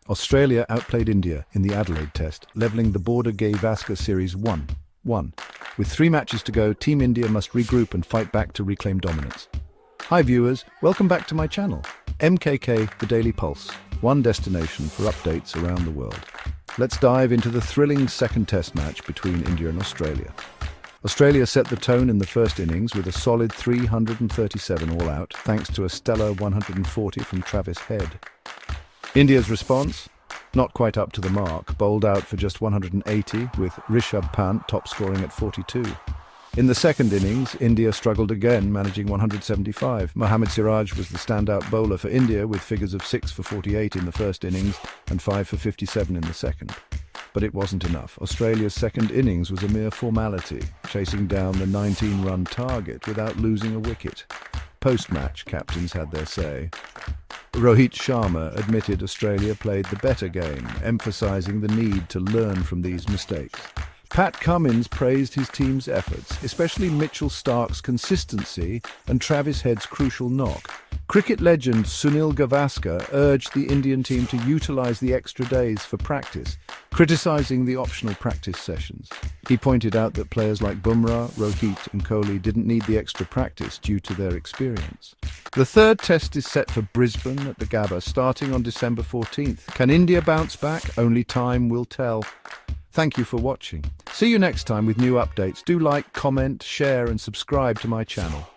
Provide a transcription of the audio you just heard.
Australia outplayed India in the Adelaide Test, levelling the Border-Gavaskar Series 1-1. With 3 matches to go, Team India must regroup and fight back to reclaim dominance. Hi viewers, welcome back to my channel. MKK, the Daily Pulse, one destination for updates around the world. Let's dive into the thrilling second Test match between India and Australia. Australia set the tone in the first innings with a solid 337 all-out, thanks to a stellar 140 from Travis Head. India's response? Not quite up to the mark, bowled out for just 180, with Rishabh Pant top scoring at 42. In the second innings, India struggled again, managing 175. Mohammad Siraj was the standout bowler for India, with figures of 6 for 48 in the first innings and 5 for 57 in the second. But it wasn't enough. Australia's second innings was a mere formality, chasing down the 19-run target without losing a wicket. Post-match, captains had their say. Rohit Sharma admitted Australia played the better game, emphasising the need to learn from these mistakes. Pat Cummins praised his team's efforts, especially Mitchell Starc's consistency and Travis Head's crucial knock. Cricket legend Sunil Gavaskar urged the Indian team to utilise the extra days for practice, criticising the optional practice sessions. He pointed out that players like Bumrah, Rohit and Kohli didn't need the extra practice due to their experience. The third test is set for Brisbane at the Gabba, starting on December 14th. Can India bounce back? Only time will tell. Thank you for watching. See you next time with new updates. Do like, comment, share and subscribe to my channel.